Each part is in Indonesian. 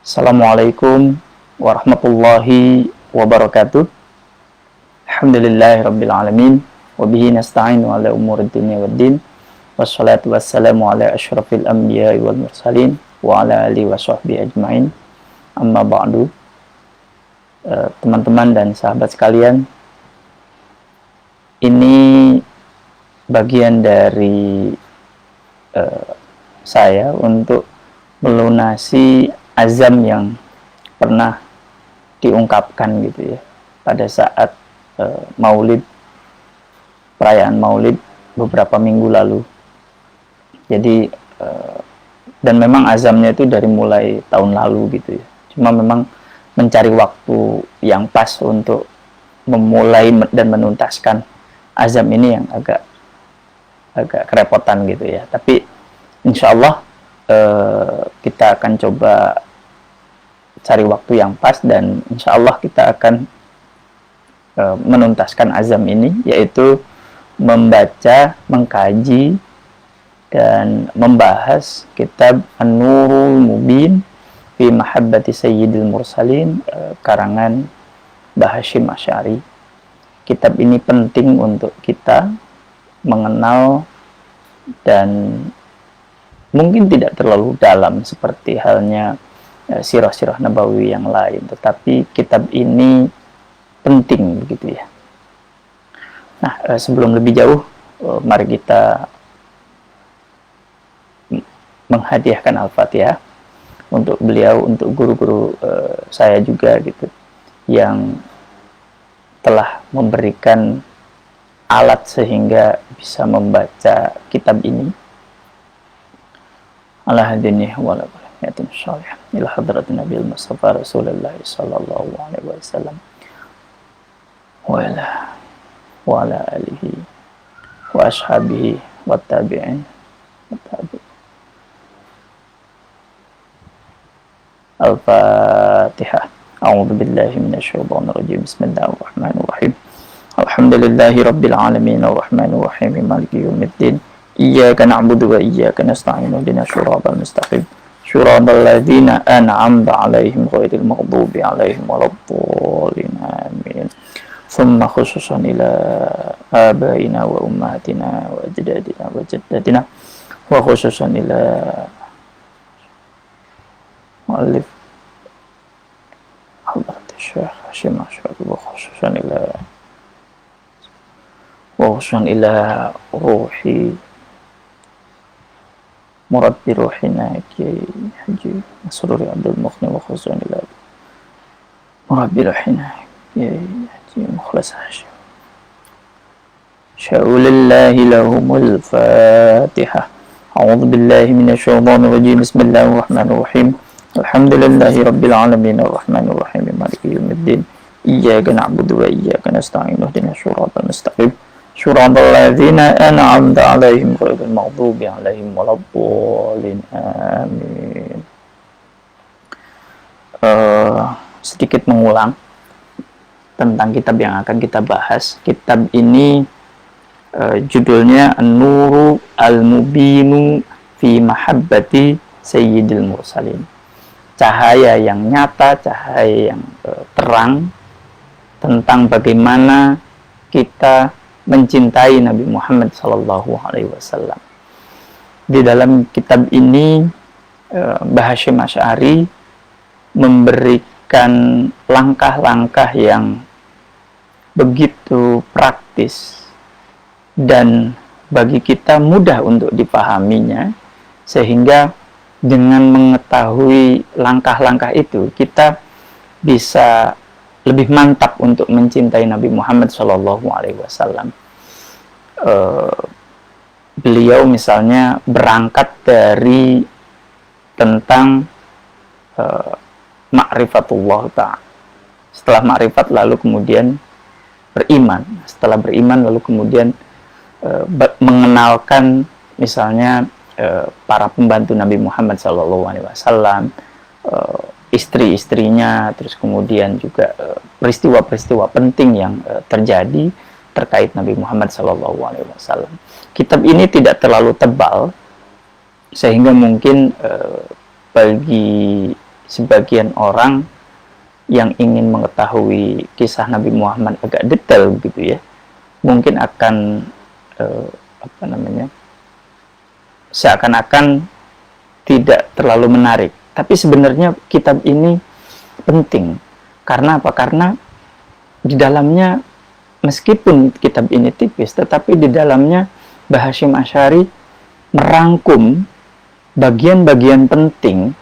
Assalamualaikum warahmatullahi wabarakatuh. Alhamdulillahirrabbilalamin. Wabihi nasta'inu ala umuri dunia waddin. Wassalatu wassalamu ala ashrafil anbiya wal mursalin. Wa ala alihi wa sahbihi ajma'in. Amma ba'du. Teman-teman dan sahabat sekalian, ini bagian dari saya untuk melunasi azam yang pernah diungkapkan gitu ya pada saat maulid, perayaan maulid beberapa minggu lalu. Jadi dan memang azamnya itu dari mulai tahun lalu gitu ya, cuma memang mencari waktu yang pas untuk memulai dan menuntaskan azam ini yang agak kerepotan gitu ya. Tapi insya Allah kita akan coba cari waktu yang pas dan insya Allah kita akan menuntaskan azam ini, yaitu membaca, mengkaji dan membahas kitab An-Nurul Mubin fi Mahabbati Sayyidil Mursalin karangan Mbah Hasyim Asy'ari. Kitab ini penting untuk kita mengenal dan mungkin tidak terlalu dalam seperti halnya sirah-sirah nabawi yang lain, tetapi kitab ini penting begitu ya. Nah, sebelum lebih jauh, mari kita menghadiahkan Al-Fatihah untuk beliau, untuk guru-guru saya juga gitu, yang telah memberikan alat sehingga bisa membaca kitab ini. Ala hadinihi wa ala barakatuh sholih ila hadrat Nabi Mustafa Rasulullah sallallahu alaihi wasallam wa ala alihi wa ashabihi wa tabi'in wa tabi'in. Al-Fatihah. A'udzu billahi minasyaitonir rajim. Bismillahirrahmanirrahim. Alhamdulillahi rabbil alamin arrahmanir rahim maliki yaumiddin. Iyyaka na'budu wa iyyaka nasta'in ihdinas siratal mustaqim siratal ladzina an'amta 'alaihim ghairil maghdubi 'alaihim waladdallin amin. Thumma khususan ila abaina wa ummahatina wa ajdadina wa jaddatina wa khususan ila mu'allif Hadrat Syekh Hasyim Asy'ari wa khususan ila ruhi Murabbi ruhina Kiai Haji Masruri Abdul Mughni wa khususan ila Murabbi ruhina Kiai Haji Mukhlas Hasyim. Sya'ulillahi lahumul Fatihah. A'udzu billahi minasyaitonir rajim. Bismillahirrahmanirrahim. Alhamdulillahi rabbil alamin arrahmanir rahim maliki yaumiddin. Iyyaka na'budu wa iyyaka nasta'in ihdinas siratal mustaqim siratal ladzina an'amta 'alaihim ghairil maghdubi 'alaihim waladdallin amin. Sedikit mengulang tentang kitab yang akan kita bahas. Kitab ini judulnya An-Nuru Al-Mubinu fi Mahabbati Sayyidil Mursalin. Cahaya yang nyata, cahaya yang terang tentang bagaimana kita mencintai Nabi Muhammad SAW. Di dalam kitab ini Mbah Hasyim Asy'ari memberikan langkah-langkah yang begitu praktis dan bagi kita mudah untuk dipahaminya, sehingga dengan mengetahui langkah-langkah itu kita bisa lebih mantap untuk mencintai Nabi Muhammad SAW. Beliau misalnya berangkat dari tentang ma'rifatullah ta'ala. Setelah ma'rifat lalu kemudian beriman. Setelah beriman lalu kemudian mengenalkan misalnya para pembantu Nabi Muhammad SAW, istri-istrinya, terus kemudian juga peristiwa-peristiwa penting yang terjadi terkait Nabi Muhammad SAW. Kitab ini tidak terlalu tebal, sehingga mungkin bagi sebagian orang yang ingin mengetahui kisah Nabi Muhammad agak detail gitu ya, mungkin akan seakan-akan tidak terlalu menarik. Tapi sebenarnya kitab ini penting. Karena apa? Karena di dalamnya, meskipun kitab ini tipis, tetapi di dalamnya Mbah Hasyim Asy'ari merangkum bagian-bagian penting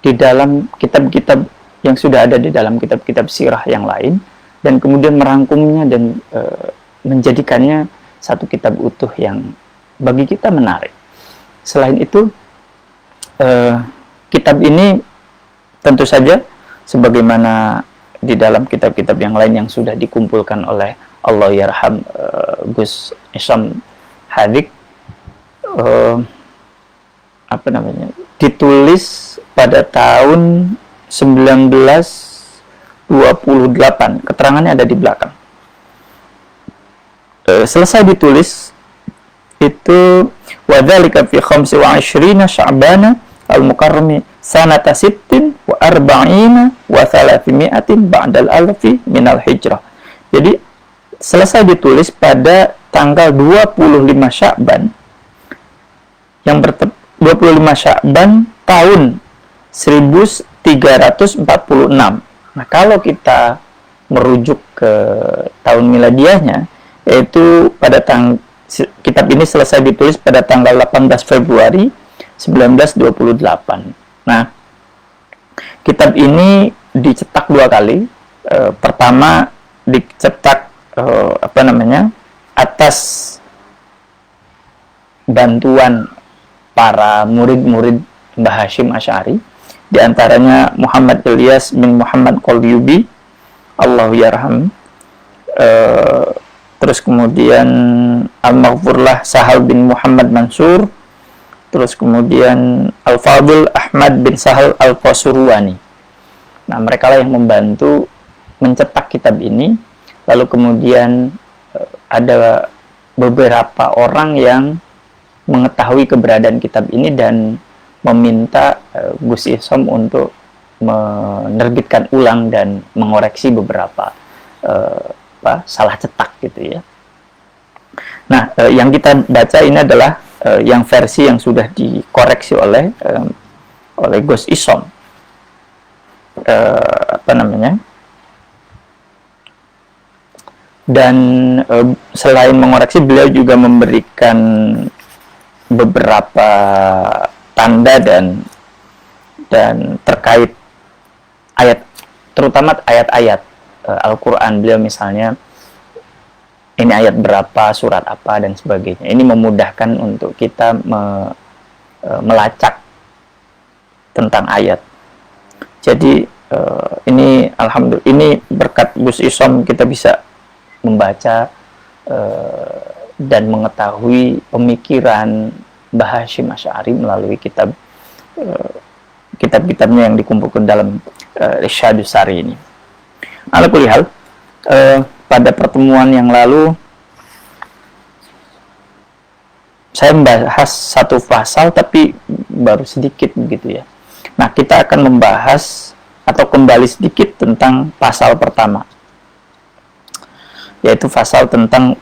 di dalam kitab-kitab yang sudah ada di dalam kitab-kitab sirah yang lain, dan kemudian merangkumnya dan menjadikannya satu kitab utuh yang bagi kita menarik. Selain itu, kitab ini tentu saja sebagaimana di dalam kitab-kitab yang lain yang sudah dikumpulkan oleh Allahyarham Gus Isom Hadik, ditulis pada tahun 1928. Keterangannya ada di belakang. Selesai ditulis itu wadzalika fi 25 Sya'ban al-Mukarram sanata 60 wa 40 wa 300 ba'dal alfi minal hijrah. Jadi selesai ditulis pada tanggal 25 Sya'ban 25 Sya'ban tahun 1346. Nah, kalau kita merujuk ke tahun miladiahnya, yaitu pada kitab ini selesai ditulis pada tanggal 18 Februari 1928. Nah, kitab ini dicetak 2 kali. Pertama dicetak atas bantuan para murid-murid Mbah Hasyim Asy'ari, di antaranya Muhammad Ilyas bin Muhammad Qalyubi, Allahyarham, terus kemudian Al-Maghfurlah Sahal bin Muhammad Mansur, terus kemudian Al-Fadil Ahmad bin Sahal Al-Fasurwani. Nah, mereka lah yang membantu mencetak kitab ini. Lalu kemudian ada beberapa orang yang mengetahui keberadaan kitab ini dan meminta Gus Isom untuk menerbitkan ulang dan mengoreksi beberapa salah cetak gitu ya. Nah, yang kita baca ini adalah yang versi yang sudah dikoreksi oleh Gus Isom. Dan selain mengoreksi, beliau juga memberikan beberapa tanda dan terkait ayat, terutama ayat-ayat Al-Quran. Beliau misalnya ini ayat berapa, surat apa, dan sebagainya. Ini memudahkan untuk kita melacak tentang ayat. Jadi ini alhamdulillah, ini berkat Gus Isom kita bisa membaca dan mengetahui pemikiran Mbah Hasyim Asy'ari melalui kitab-kitabnya yang dikumpulkan dalam Irsyadus Sari ini. Ala kulli hal, pada pertemuan yang lalu saya membahas satu pasal tapi baru sedikit begitu ya. Nah, kita akan membahas atau kembali sedikit tentang pasal pertama, yaitu pasal tentang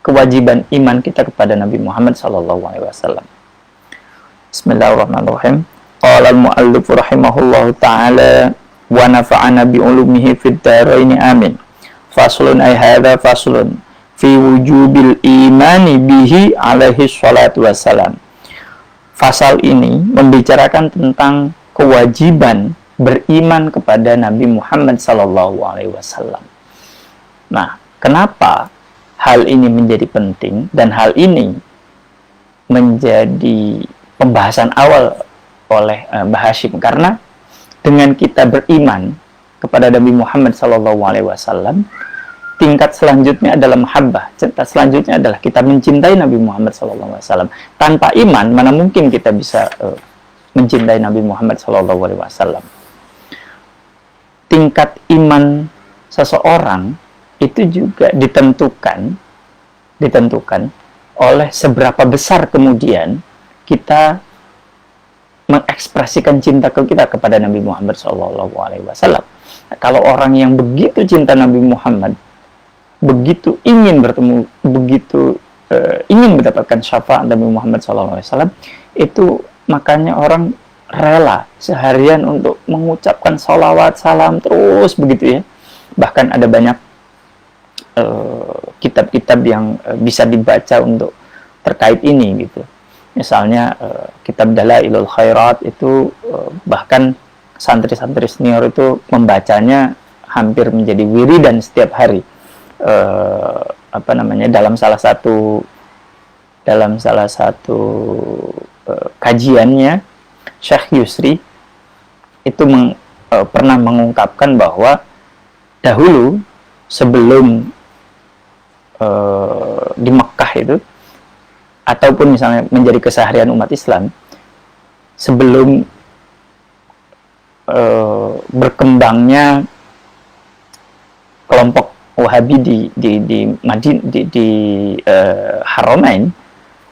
kewajiban iman kita kepada Nabi Muhammad SAW. Bismillahirrahmanirrahim. Qala al-mu'allif rahimahullahu ta'ala wa nafa'ana bi ulumihi fid dharain amin. Faslun ay hadza faslun fi wujubil imani bihi alaihi salatu wassalam. Fasal ini membicarakan tentang kewajiban beriman kepada Nabi Muhammad SAW. Nah, kenapa hal ini menjadi penting dan hal ini menjadi pembahasan awal oleh Mbah Hasyim? Karena dengan kita beriman kepada Nabi Muhammad SAW, tingkat selanjutnya adalah mahabbah. Tingkat selanjutnya adalah kita mencintai Nabi Muhammad SAW. Tanpa iman, mana mungkin kita bisa mencintai Nabi Muhammad SAW? Tingkat iman seseorang itu juga ditentukan oleh seberapa besar kemudian kita mengekspresikan cinta kita kepada Nabi Muhammad SAW. Kalau orang yang begitu cinta Nabi Muhammad, begitu ingin bertemu, begitu ingin mendapatkan syafaat Nabi Muhammad SAW, itu makanya orang rela seharian untuk mengucapkan salawat, salam terus begitu ya. Bahkan ada banyak kitab-kitab yang bisa dibaca untuk terkait ini gitu. Misalnya kitab Dalailul Khairat itu bahkan santri-santri senior itu membacanya hampir menjadi wiridan setiap hari. Dalam salah satu kajiannya Syekh Yusri itu pernah mengungkapkan bahwa dahulu sebelum di Mekkah itu, ataupun misalnya menjadi keseharian umat Islam, sebelum berkembangnya kelompok Wahabi di Haramain,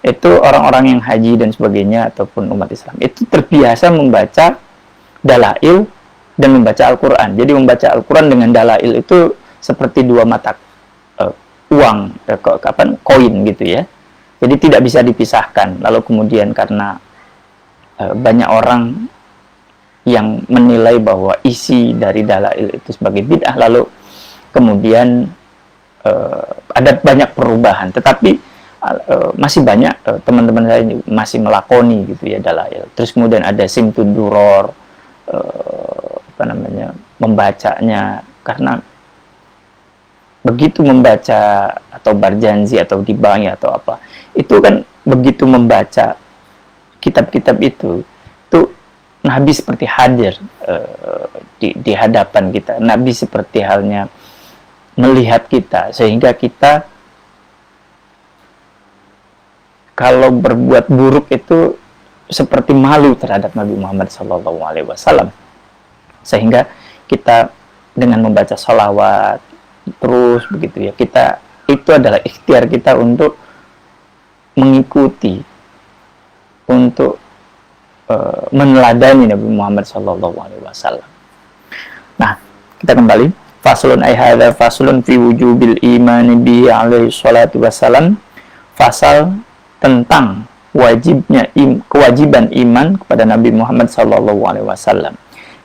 itu orang-orang yang haji dan sebagainya ataupun umat Islam itu terbiasa membaca dalail dan membaca Al-Quran. Jadi membaca Al-Quran dengan dalail itu seperti dua mata uang, koin gitu ya. Jadi tidak bisa dipisahkan. Lalu kemudian karena banyak orang yang menilai bahwa isi dari dalail itu sebagai bid'ah, lalu kemudian ada banyak perubahan. Tetapi masih banyak teman-teman saya masih melakoni gitu ya dalail. Terus kemudian ada simtud duror, membacanya, karena begitu membaca atau barjanzi atau dibangi atau apa, itu kan begitu membaca kitab-kitab itu Nabi seperti hadir di hadapan kita. Nabi seperti halnya melihat kita, sehingga kita kalau berbuat buruk itu seperti malu terhadap Nabi Muhammad SAW. Sehingga kita dengan membaca sholawat terus begitu ya, kita itu adalah ikhtiar kita untuk mengikuti, untuk meneladani Nabi Muhammad SAW. Nah, kita kembali. Faslun ay hadza faslun fi wujubil imani bi alaihi salatu wassalam. Fasal tentang kewajiban iman kepada Nabi Muhammad SAW.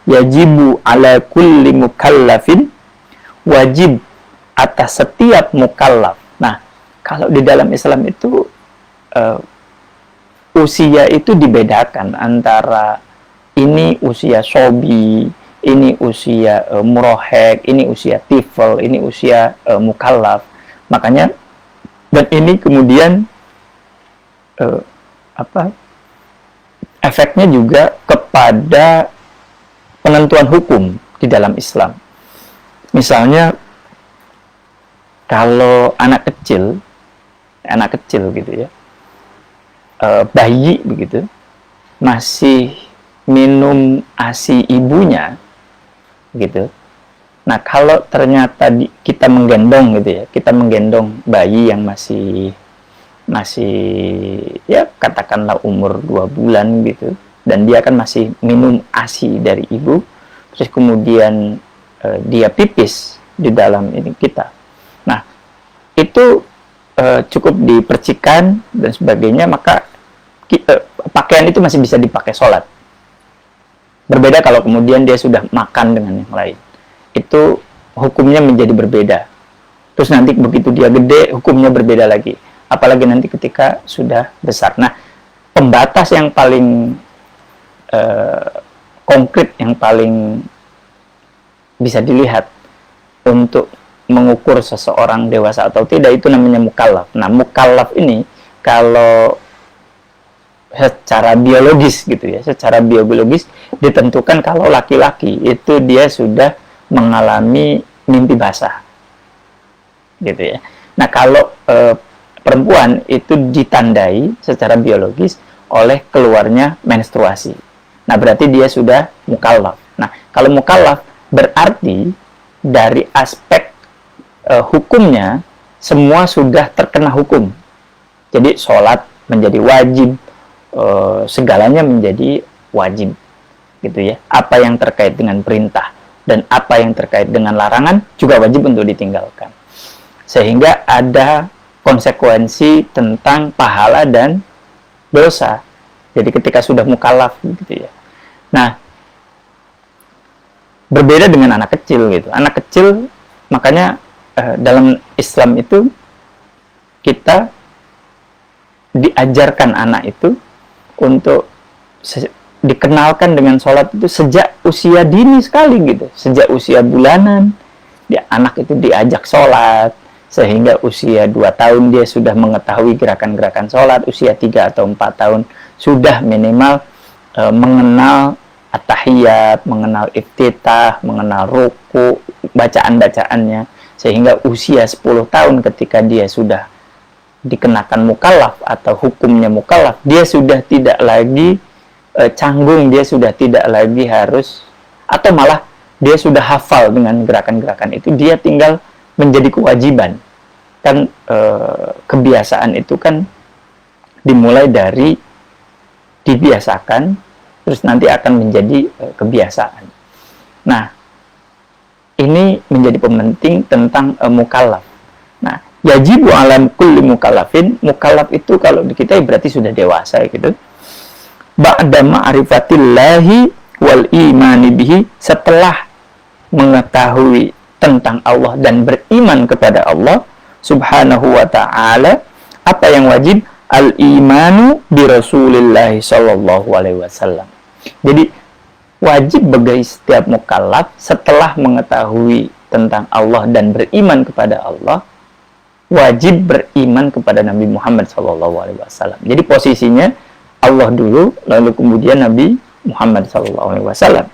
Yajibu ala kulli mukallafin, wajib atas setiap mukallaf. Nah, kalau di dalam Islam itu usia itu dibedakan antara ini usia sobi, ini usia murohek, ini usia tifl, ini usia mukallaf. Makanya, dan ini kemudian efeknya juga kepada penentuan hukum di dalam Islam. Misalnya kalau anak kecil gitu ya, bayi begitu, masih minum ASI ibunya gitu. Nah, kalau ternyata kita menggendong gitu ya, kita menggendong bayi yang masih ya katakanlah umur 2 bulan gitu, dan dia kan masih minum ASI dari ibu, terus kemudian dia pipis di dalam ini kita. Nah, itu cukup dipercikan dan sebagainya, maka pakaian itu masih bisa dipakai sholat. Berbeda kalau kemudian dia sudah makan dengan yang lain, itu hukumnya menjadi berbeda. Terus nanti begitu dia gede, hukumnya berbeda lagi, apalagi nanti ketika sudah besar. Nah, pembatas yang paling konkret, yang paling bisa dilihat untuk mengukur seseorang dewasa atau tidak, itu namanya mukallaf. Nah, mukallaf ini kalau secara biologis gitu ya, secara biologis ditentukan kalau laki-laki itu dia sudah mengalami mimpi basah gitu ya. Nah, kalau perempuan itu ditandai secara biologis oleh keluarnya menstruasi. Nah, berarti dia sudah mukallaf. Nah, kalau mukallaf berarti dari aspek hukumnya semua sudah terkena hukum. Jadi sholat menjadi wajib, segalanya menjadi wajib, gitu ya. Apa yang terkait dengan perintah dan apa yang terkait dengan larangan juga wajib untuk ditinggalkan. Sehingga ada konsekuensi tentang pahala dan dosa. Jadi ketika sudah mukallaf gitu ya. Nah, berbeda dengan anak kecil gitu. Anak kecil makanya dalam Islam itu kita diajarkan anak itu untuk dikenalkan dengan sholat itu sejak usia dini sekali gitu. Sejak usia bulanan anak itu diajak sholat, sehingga usia 2 tahun dia sudah mengetahui gerakan-gerakan sholat, usia 3 atau 4 tahun sudah minimal mengenal at-tahiyat, mengenal iftitah, mengenal ruku, bacaan-bacaannya, sehingga usia 10 tahun ketika dia sudah dikenakan mukallaf atau hukumnya mukallaf, dia sudah tidak lagi canggung, dia sudah tidak lagi harus, atau malah dia sudah hafal dengan gerakan-gerakan itu, dia tinggal menjadi kewajiban. Kan kebiasaan itu kan dimulai dari dibiasakan, terus nanti akan menjadi kebiasaan. Nah, ini menjadi penting tentang mukallaf. Nah, yajibu alam kulli mukallafin, mukallaf itu kalau di kita berarti sudah dewasa gitu. Ba'da ma'rifatillahi wal imani bihi, setelah mengetahui tentang Allah dan beriman kepada Allah subhanahu wa ta'ala. Apa yang wajib? Al-imanu bi Rasulillahi sallallahu alaihi wasallam. Jadi wajib bagi setiap mukallaf setelah mengetahui tentang Allah dan beriman kepada Allah, wajib beriman kepada Nabi Muhammad sallallahu alaihi wasallam. Jadi posisinya Allah dulu, lalu kemudian Nabi Muhammad sallallahu alaihi wasallam.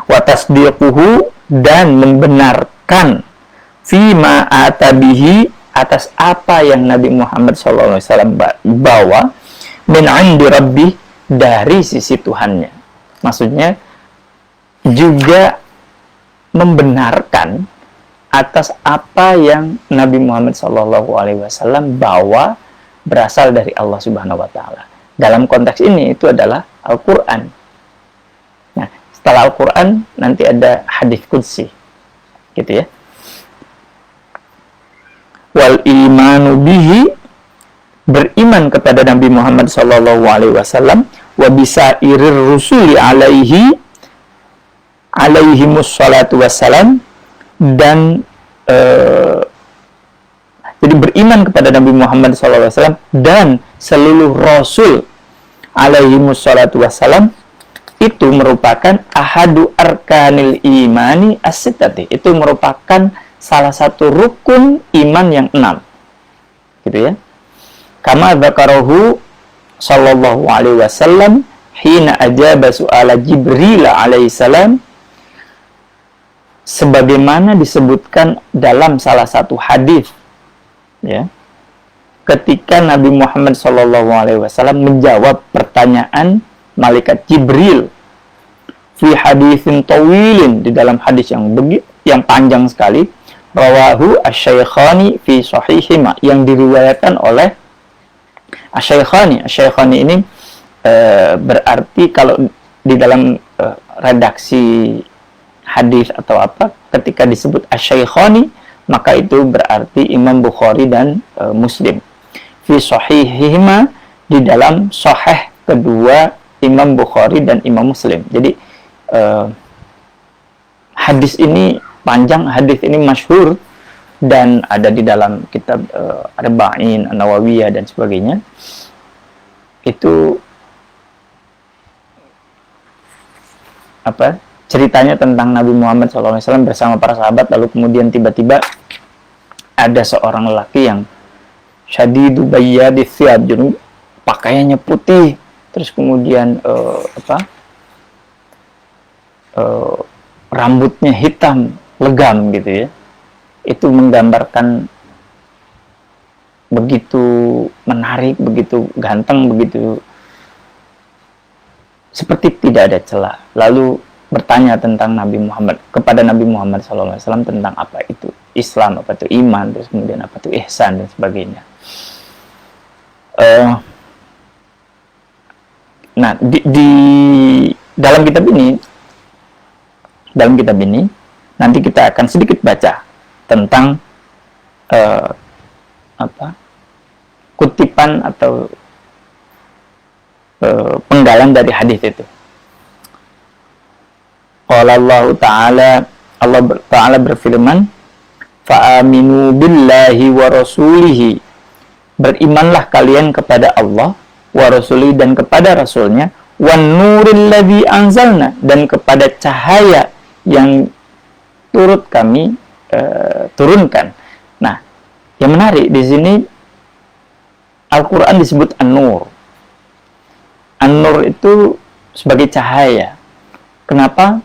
Wa tasdiquhu, dan membenarkan fima atabihi, atas apa yang Nabi Muhammad sallallahu alaihi wasallam bawa, min 'indi rabbih, dari sisi Tuhannya. Maksudnya juga membenarkan atas apa yang Nabi Muhammad sallallahu alaihi wasallam bawa berasal dari Allah Subhanahu wa taala. Dalam konteks ini itu adalah Al-Qur'an. Nah, setelah Al-Qur'an nanti ada hadis qudsi. Gitu ya. Wal imanu bihi, beriman kepada Nabi Muhammad sallallahu alaihi wasallam, wa bisairir rusuli alaihimus salatu wassalam, dan jadi beriman kepada Nabi Muhammad sallallahu alaihi wasallam dan seluruh rasul alaihimus salatu wassalam, itu merupakan ahadu arkanil imani as-sittati, itu merupakan salah satu rukun iman yang 6. Gitu ya. Kama dzakarahu sallallahu alaihi wasallam hina ajaba su'ala Jibril alaihi salam, sebagaimana disebutkan dalam salah satu hadis ya, ketika Nabi Muhammad sallallahu alaihi wasallam menjawab pertanyaan malaikat Jibril fi haditsin tawilin, di dalam hadis yang panjang sekali, rawahu asy-syaikhani fi sahihima, yang diriwayatkan oleh asy-syaikhani. Asy-syaikhani ini berarti kalau di dalam redaksi hadis atau apa, ketika disebut asy-syaikhani, maka itu berarti Imam Bukhari dan Muslim. Fi sahihihima, di dalam sahih kedua Imam Bukhari dan Imam Muslim. Jadi hadis ini panjang, hadis ini masyhur dan ada di dalam kitab Arba'in An-Nawawiyah dan sebagainya. Itu apa? Ceritanya tentang Nabi Muhammad SAW bersama para sahabat, lalu kemudian tiba-tiba ada seorang lelaki yang syadidu bayyadith thiyab, pakaiannya putih, terus kemudian rambutnya hitam legam gitu ya. Itu menggambarkan begitu menarik, begitu ganteng, begitu seperti tidak ada celah. Lalu bertanya tentang Nabi Muhammad, kepada Nabi Muhammad SAW tentang apa itu Islam, apa itu iman, terus kemudian apa itu ihsan dan sebagainya. Nah, di dalam kitab ini nanti kita akan sedikit baca tentang kutipan atau penggalan dari hadis itu. Qala Allah Ta'ala berfirman, "Fa'aminu billahi wa rasulihi." Berimanlah kalian kepada Allah wa rasulihi dan kepada rasulnya, wan nuril ladzi anzalna dan kepada cahaya yang turut kami turunkan. Nah, yang menarik di sini Al-Qur'an disebut An-Nur. An-Nur itu sebagai cahaya. Kenapa?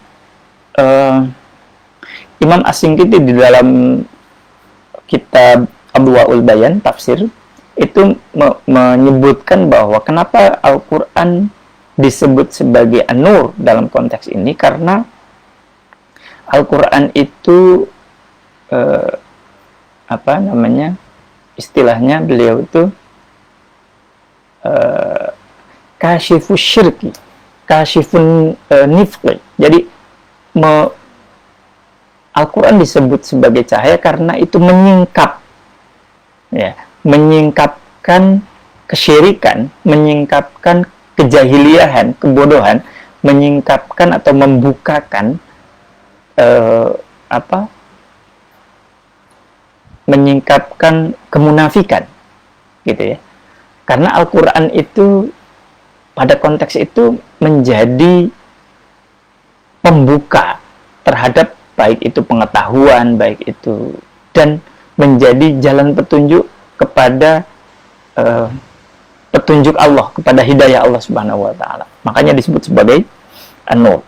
Imam As-Shinqiti di dalam kitab Adwaul Bayan tafsir itu menyebutkan bahwa kenapa Al-Quran disebut sebagai An-Nur dalam konteks ini, karena Al-Quran itu istilahnya beliau itu kasyifus syirki, kasyifun nifqi. Jadi Al-Quran disebut sebagai cahaya karena itu menyingkap, ya, menyingkapkan kesyirikan, menyingkapkan kejahiliahan, kebodohan, menyingkapkan atau membukakan menyingkapkan kemunafikan, gitu ya. Karena Al-Quran itu pada konteks itu menjadi pembuka terhadap baik itu pengetahuan, baik itu, dan menjadi jalan petunjuk kepada petunjuk Allah, kepada hidayah Allah Subhanahu wa taala. Makanya disebut sebagai An-Nur.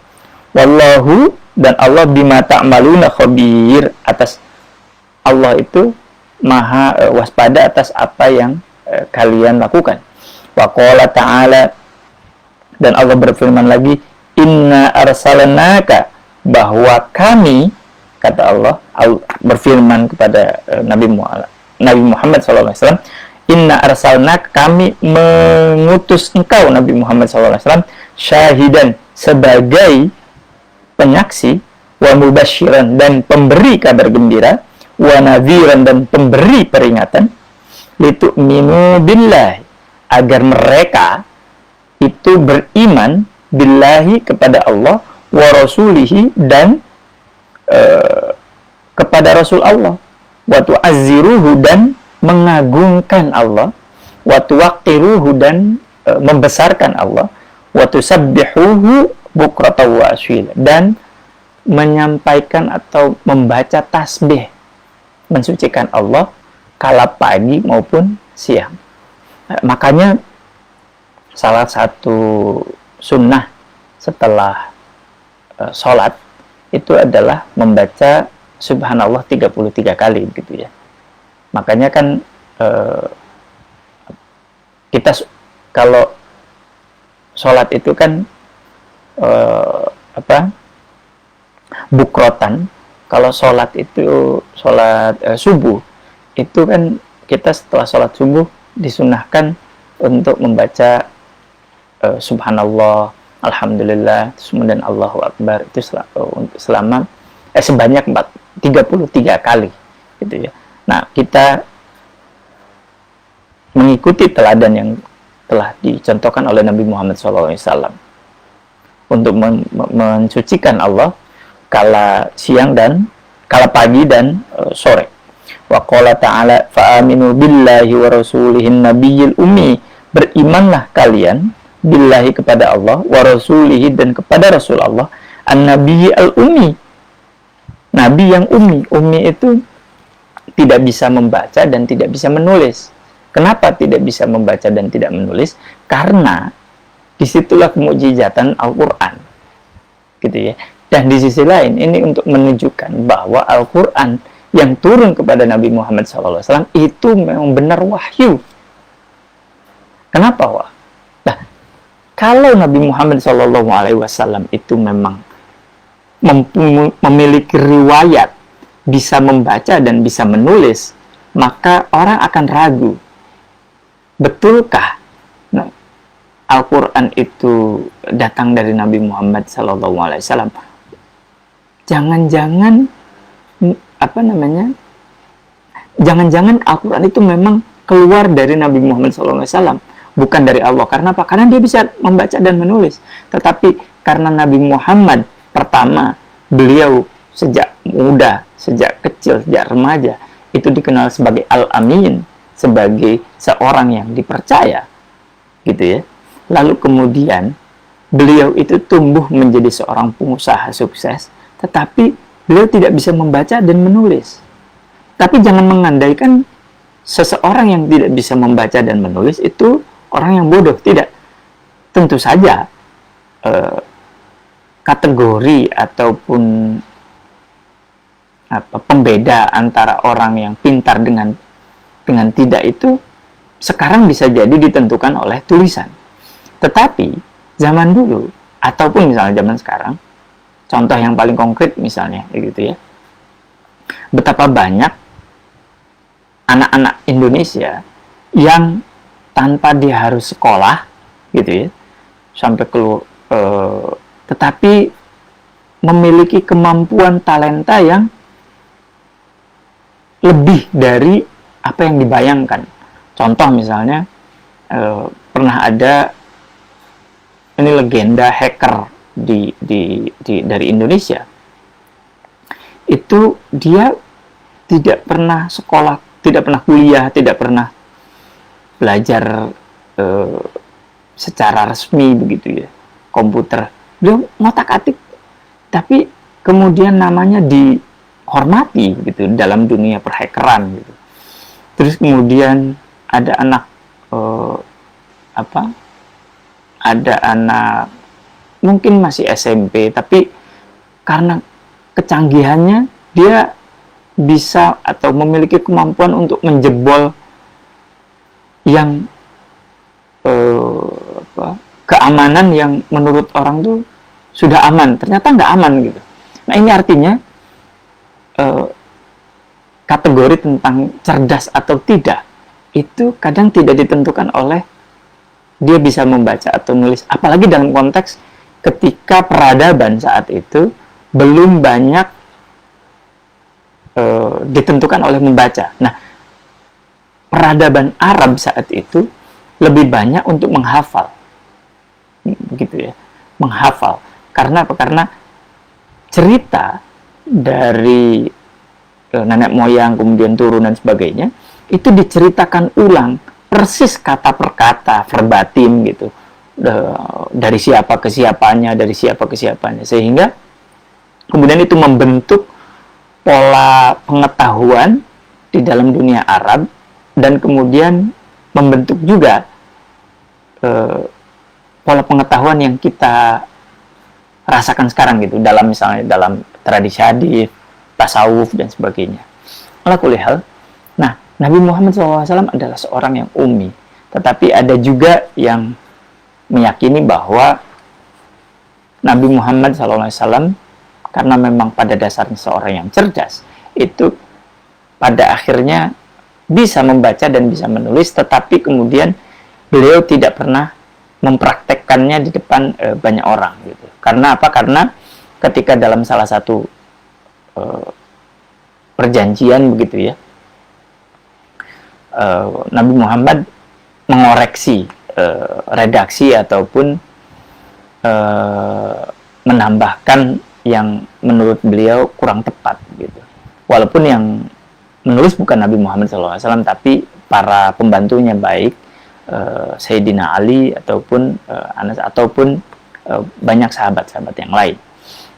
Wallahu, dan Allah bima ta'maluna khabir, atas Allah itu maha waspada atas apa yang kalian lakukan. Wa qala ta'ala, dan Allah berfirman lagi, inna arsalnaka, bahwa kami, kata Allah berfirman kepada Nabi Muhammad SAW, inna arsalnaka, kami mengutus engkau Nabi Muhammad SAW, syahidan, sebagai penyaksi, wa mubasyiran, dan pemberi kabar gembira, wa nadhiran, dan pemberi peringatan, litu'minu billahi, agar mereka itu beriman billahi, kepada Allah, wa rasulihi, dan kepada Rasul Allah, wa tu'azziruhu, dan mengagungkan Allah, wa tuwaqqiruhu, dan membesarkan Allah, wa tusabbihuhu bukratan wa asyila, dan menyampaikan atau membaca tasbih, mensucikan Allah kala pagi maupun siang. Makanya salah satu sunnah setelah sholat itu adalah membaca subhanallah 33 kali, gitu ya. Makanya kan kita kalau sholat itu kan bukrotan, kalau sholat itu sholat subuh itu kan kita setelah sholat subuh disunahkan untuk membaca subhanallah, alhamdulillah, kemudian Allahu Akbar, itu selama sebanyak 33 kali, gitu ya. Nah, kita mengikuti teladan yang telah dicontohkan oleh Nabi Muhammad SAW untuk mensucikan Allah kala siang dan kala pagi dan sore. Wa qala ta'ala, fa'aminu billahi wa rasulihin nabiyil ummi, berimanlah kalian billahi, kepada Allah, wa rasulihi, dan kepada Rasul Allah, an-nabiyyi al-ummi, nabi yang ummi. Ummi itu tidak bisa membaca dan tidak bisa menulis. Kenapa tidak bisa membaca dan tidak menulis? Karena disitulah kemukjizatan Al-Quran, gitu ya. Dan di sisi lain, ini untuk menunjukkan bahwa Al-Quran yang turun kepada Nabi Muhammad SAW itu memang benar wahyu. Kenapa, wah? Nah, kalau Nabi Muhammad SAW itu memang memiliki riwayat bisa membaca dan bisa menulis, maka orang akan ragu, betulkah Al-Quran itu datang dari Nabi Muhammad SAW, jangan-jangan jangan-jangan Al-Quran itu memang keluar dari Nabi Muhammad SAW, bukan dari Allah. Karena apa? Karena dia bisa membaca dan menulis. Tetapi karena Nabi Muhammad, pertama, beliau sejak muda, sejak kecil, sejak remaja, itu dikenal sebagai Al-Amin, sebagai seorang yang dipercaya, gitu ya. Lalu kemudian beliau itu tumbuh menjadi seorang pengusaha sukses, tetapi beliau tidak bisa membaca dan menulis. Tapi jangan mengandaikan seseorang yang tidak bisa membaca dan menulis itu orang yang bodoh. Tidak. Tentu saja kategori ataupun pembeda antara orang yang pintar dengan tidak itu sekarang bisa jadi ditentukan oleh tulisan. Tetapi zaman dulu ataupun misalnya zaman sekarang, contoh yang paling konkret misalnya gitu ya, betapa banyak anak-anak Indonesia yang tanpa dia harus sekolah gitu ya sampai keluar, tetapi memiliki kemampuan talenta yang lebih dari apa yang dibayangkan. Contoh misalnya pernah ada ini legenda hacker dari Indonesia. Itu dia tidak pernah sekolah, tidak pernah kuliah, tidak pernah belajar secara resmi begitu ya, komputer. Dia ngotak-atik, tapi kemudian namanya dihormati gitu dalam dunia perhackeran gitu. Terus kemudian ada anak ada anak mungkin masih SMP, tapi karena kecanggihannya dia bisa atau memiliki kemampuan untuk menjebol yang keamanan yang menurut orang tuh sudah aman, ternyata nggak aman gitu. Nah ini artinya kategori tentang cerdas atau tidak itu kadang tidak ditentukan oleh dia bisa membaca atau nulis, apalagi dalam konteks ketika peradaban saat itu belum banyak ditentukan oleh membaca. Nah, peradaban Arab saat itu lebih banyak untuk menghafal, begitu ya, menghafal. Karena apa? Karena cerita dari nenek moyang kemudian turun dan sebagainya itu diceritakan ulang persis kata per kata, verbatim gitu, dari siapa ke siapanya, sehingga kemudian itu membentuk pola pengetahuan di dalam dunia Arab dan kemudian membentuk juga pola pengetahuan yang kita rasakan sekarang gitu, dalam misalnya dalam tradisi hadis, tasawuf dan sebagainya. Ala kulli hal. Nah, Nabi Muhammad SAW adalah seorang yang ummi, tetapi ada juga yang meyakini bahwa Nabi Muhammad SAW karena memang pada dasarnya seorang yang cerdas, itu pada akhirnya bisa membaca dan bisa menulis, tetapi kemudian beliau tidak pernah mempraktekkannya di depan banyak orang gitu. Karena apa? Karena ketika dalam salah satu perjanjian begitu ya, Nabi Muhammad mengoreksi redaksi ataupun menambahkan yang menurut beliau kurang tepat gitu. Walaupun yang menulis bukan Nabi Muhammad SAW, tapi para pembantunya, baik Sayyidina Ali ataupun Anas ataupun banyak sahabat-sahabat yang lain.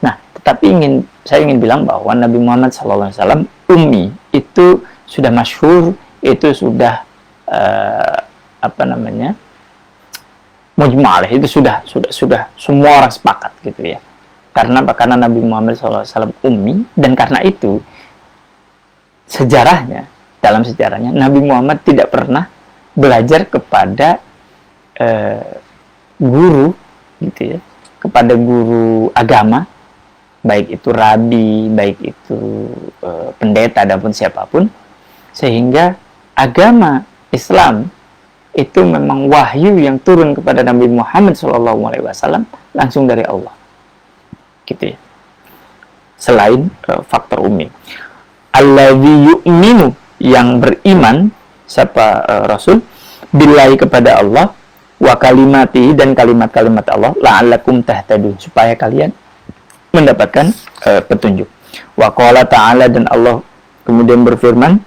Nah, tetapi saya ingin bilang bahwa Nabi Muhammad SAW ummi itu sudah masyhur, itu sudah mujmal, itu sudah semua orang sepakat gitu ya. Karena apa? Karena Nabi Muhammad SAW ummi, dan karena itu dalam sejarahnya Nabi Muhammad tidak pernah belajar kepada guru gitu ya, kepada guru agama, baik itu rabi, baik itu pendeta ataupun siapapun, sehingga agama Islam itu memang wahyu yang turun kepada Nabi Muhammad SAW langsung dari Allah, gitu ya. Selain faktor ummi, alladzi yu'minu, yang beriman siapa Rasul, billahi, kepada Allah, wa kalimatihi, dan kalimat-kalimat Allah, la'allakum tahtadun, supaya kalian mendapatkan petunjuk. Wa qala ta'ala, dan Allah kemudian berfirman,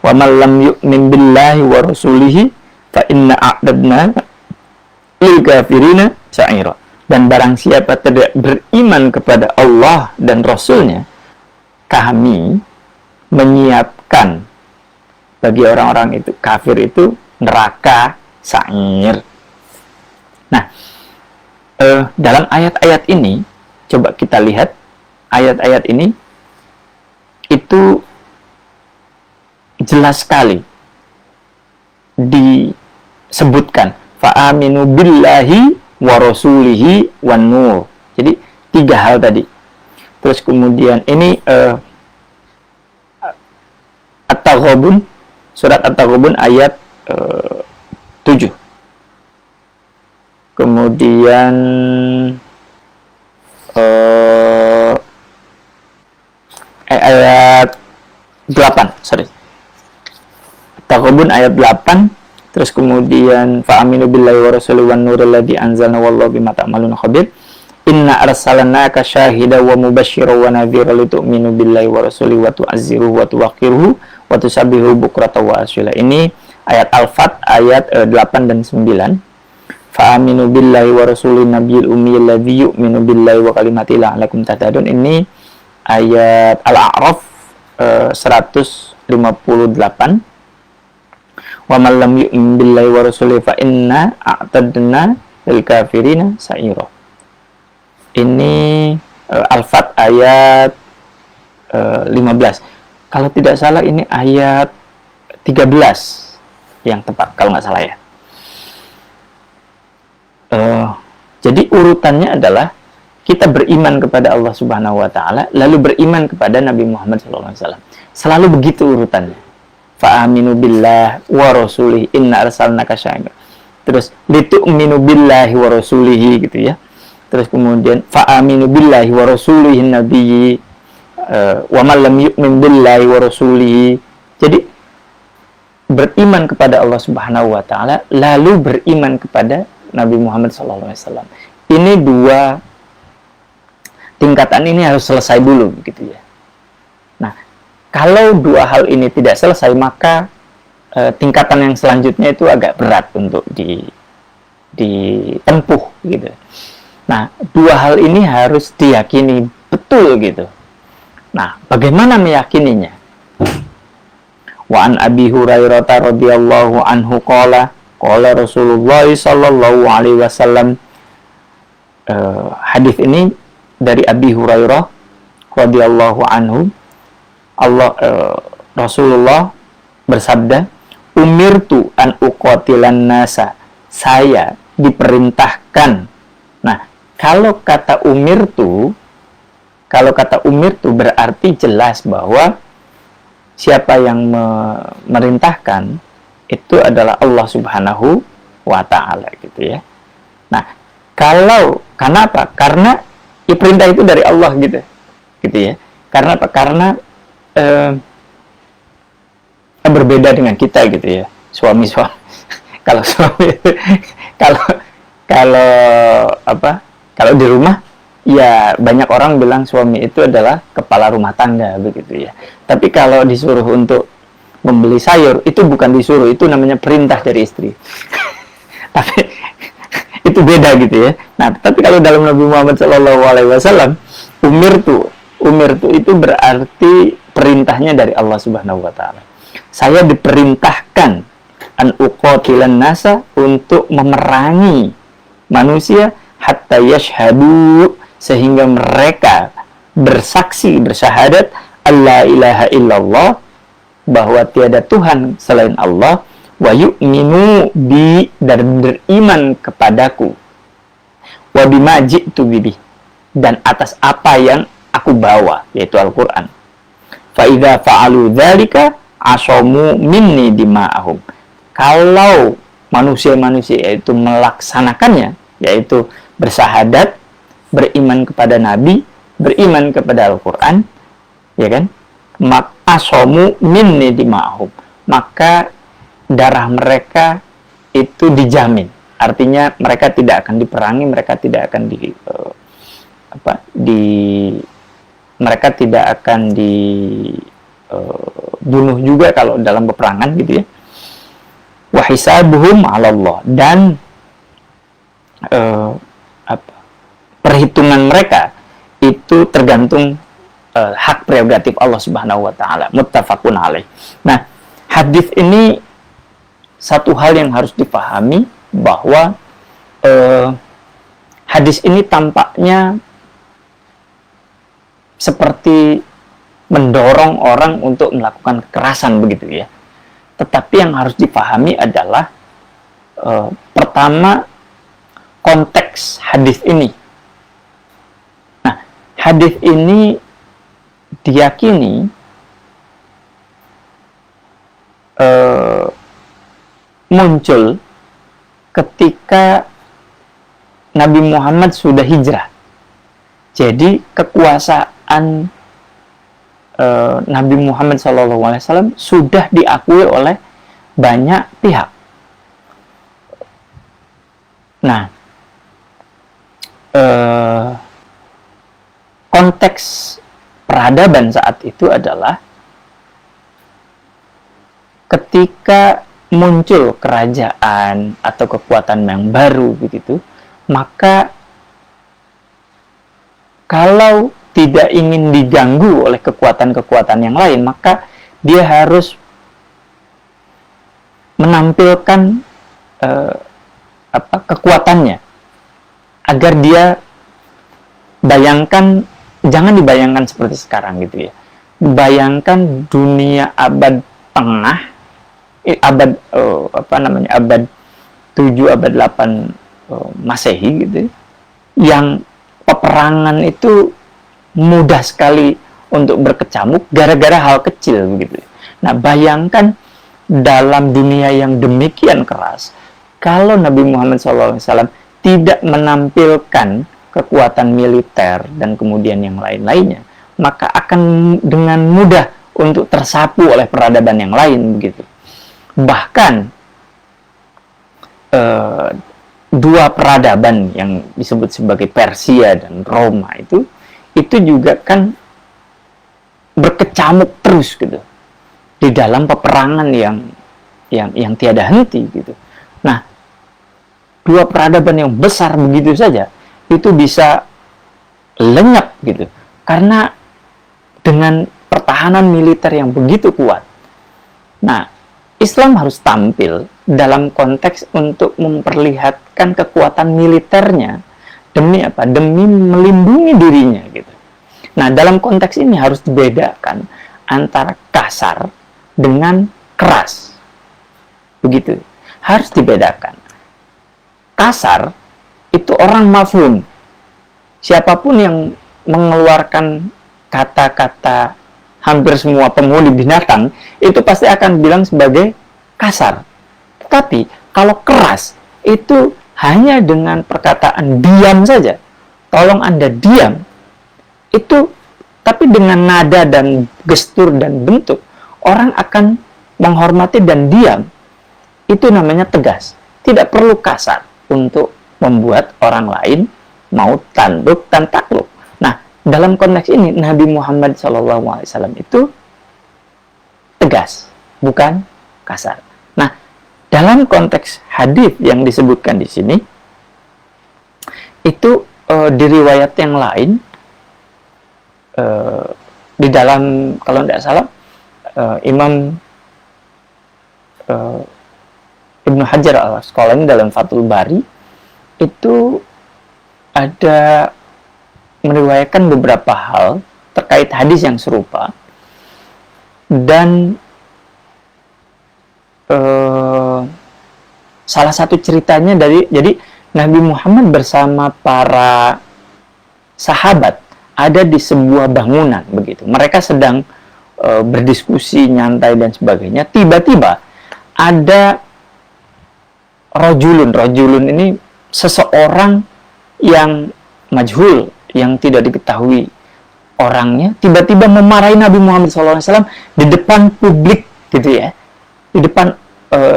wa man lam yu'min billahi wa rasulihi fa inna a'tadna lil kafirina sa'ira. Dan barang siapa tidak beriman kepada Allah dan Rasulnya, kami menyiapkan bagi orang-orang itu kafir itu neraka sa'ir. Nah, dalam ayat-ayat ini, coba kita lihat ayat-ayat ini, itu jelas sekali disebutkan fa'aminu billahi wa rasulihi wan nur. Jadi 3 hal tadi. Terus kemudian ini At-Taghabun, surat At-Taghabun ayat 7. Kemudian ayat 8, sorry. At-Taghabun ayat 8. Terus kemudian fa'aminu billahi wa rasulihi wan nuril ladzi anzalna wallahu bima ta'maluna khabir. Inna arsalnaka syahida wa mubasysyiran wa nadhira litu'minu billahi wa rasulihi wa tu'azziruhu wa tuwaqqiruhu wa tusabbihu bukratan wa asyila. Ini ayat Al-Fat ayat 8 dan 9. Fa'aminu billahi wa rasulihi nabiyil ummi alladzi yu'minu billahi wa kalimatihi la'allakum tahtadun. Ini ayat Al-A'raf 158. Wa man lam yu'min billahi wa rasulihi fa inna a'tadna lil kafirina sa'ira. Ini Al-Fat ayat 15. Kalau tidak salah ini ayat 13 yang tepat, kalau nggak salah ya. Jadi urutannya adalah kita beriman kepada Allah Subhanahu wa Ta'ala, lalu beriman kepada Nabi Muhammad SAW. Selalu begitu urutannya. Fa'aminu billah wa rasulihi inna arsalnaka syahidan. Terus litu'minu billahi wa rasulihi, gitu ya. Terus kemudian fa'aminu billahi wa rasulihi nabiyyi wa man lam yu'min billahi wa rasulihi. Jadi beriman kepada Allah Subhanahu wa Ta'ala, lalu beriman kepada Nabi Muhammad SAW. Ini 2 tingkatan ini harus selesai dulu, gitu ya. Nah, kalau 2 hal ini tidak selesai, maka tingkatan yang selanjutnya itu agak berat untuk ditempuh, gitu. Nah, 2 hal ini harus diyakini betul, gitu. Nah, bagaimana meyakininya? Wa an Abi Hurairah radhiyallahu anhu qala Rasulullah sallallahu alaihi wasallam. Hadis ini dari Abi Hurairah radhiyallahu anhu. Rasulullah bersabda, umirtu an uqatilan nasa, saya diperintahkan. Nah, kalau kata umirtu berarti jelas bahwa siapa yang memerintahkan itu adalah Allah Subhanahu wa Ta'ala, gitu ya. Nah, kenapa? Karena perintah itu dari Allah, gitu ya. Karena apa? Karena berbeda dengan kita, gitu ya, suami kalau di rumah ya banyak orang bilang suami itu adalah kepala rumah tangga, begitu ya. Tapi kalau disuruh untuk membeli sayur, itu bukan disuruh, itu namanya perintah dari istri. Tapi itu beda, gitu ya. Nah, tapi kalau dalam Nabi Muhammad SAW, umirtu itu berarti perintahnya dari Allah Subhanahu wa Ta'ala. Saya diperintahkan an uqatilan nasa, untuk memerangi manusia hatta yashhadu, sehingga mereka bersaksi, bersyahadat alla ilaha illallah, bahwa tiada Tuhan selain Allah, wa yu'minu bi, dan beriman kepadaku, wa bima ji'tu bihi, dan atas apa yang aku bawa, yaitu Al-Quran. Fa idza fa'alu dzalika asamu minni dima'ahum. Kalau manusia-manusia itu melaksanakannya, yaitu bersahadat, beriman kepada Nabi, beriman kepada Al-Quran, ya kan? Asomu minni dima'hum, maka darah mereka itu dijamin. Artinya mereka tidak akan diperangi, mereka tidak akan mereka tidak akan dibunuh juga kalau dalam peperangan gitu ya. Wa hisabuhum 'ala Allah, dan perhitungan mereka itu tergantung hak prerogatif Allah Subhanahu wa taala. Muttafaqun alaih. Nah, hadis ini satu hal yang harus dipahami bahwa hadis ini tampaknya seperti mendorong orang untuk melakukan kekerasan begitu ya. Tetapi yang harus dipahami adalah pertama, konteks hadis ini. Nah, hadis ini diyakini muncul ketika Nabi Muhammad sudah hijrah. Jadi kekuasaan Nabi Muhammad SAW sudah diakui oleh banyak pihak. Nah, konteks peradaban saat itu adalah ketika muncul kerajaan atau kekuatan yang baru begitu, maka kalau tidak ingin diganggu oleh kekuatan-kekuatan yang lain, maka dia harus menampilkan kekuatannya agar dia bayangkan, jangan dibayangkan seperti sekarang gitu ya. Bayangkan dunia abad tengah, abad abad 7, abad 8 Masehi gitu, yang peperangan itu mudah sekali untuk berkecamuk gara-gara hal kecil begitu. Nah, bayangkan dalam dunia yang demikian keras, kalau Nabi Muhammad SAW tidak menampilkan kekuatan militer dan kemudian yang lain-lainnya, maka akan dengan mudah untuk tersapu oleh peradaban yang lain begitu. Bahkan dua peradaban yang disebut sebagai Persia dan Roma itu juga kan berkecamuk terus gitu di dalam peperangan yang tiada henti gitu. Nah, dua peradaban yang besar begitu saja itu bisa lenyap gitu karena dengan pertahanan militer yang begitu kuat. Nah, Islam harus tampil dalam konteks untuk memperlihatkan kekuatan militernya. Demi apa? Demi melindungi dirinya gitu. Nah, dalam konteks ini harus dibedakan antara kasar dengan keras. Begitu. Harus dibedakan. Kasar itu orang mafhum. Siapapun yang mengeluarkan kata-kata hampir semua penghuni binatang itu pasti akan bilang sebagai kasar. Tetapi kalau keras itu hanya dengan perkataan diam saja. Tolong Anda diam. Itu tapi dengan nada dan gestur dan bentuk orang akan menghormati dan diam. Itu namanya tegas. Tidak perlu kasar untuk membuat orang lain mau tunduk dan takluk. Nah, dalam konteks ini Nabi Muhammad SAW itu tegas, bukan kasar. Nah, dalam konteks hadis yang disebutkan di sini itu di riwayat yang lain di dalam, kalau tidak salah, Imam Ibnu Hajar Al-Asqalani dalam Fathul Bari itu ada meriwayatkan beberapa hal terkait hadis yang serupa, dan salah satu ceritanya jadi Nabi Muhammad bersama para sahabat ada di sebuah bangunan begitu. Mereka sedang berdiskusi nyantai dan sebagainya. Tiba-tiba ada rojulun ini seseorang yang majhul, yang tidak diketahui orangnya, tiba-tiba memarahi Nabi Muhammad SAW di depan publik gitu ya, di depan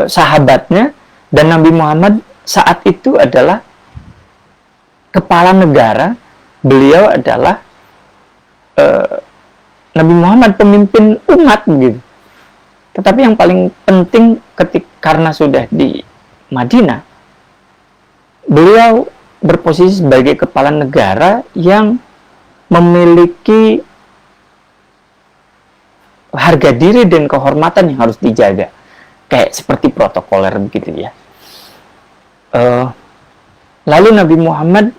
sahabatnya. Dan Nabi Muhammad saat itu adalah kepala negara, beliau adalah Nabi Muhammad pemimpin umat gitu. Tetapi yang paling penting karena sudah di Madinah, beliau berposisi sebagai kepala negara yang memiliki harga diri dan kehormatan yang harus dijaga, kayak seperti protokoler begitu ya. Lalu Nabi Muhammad,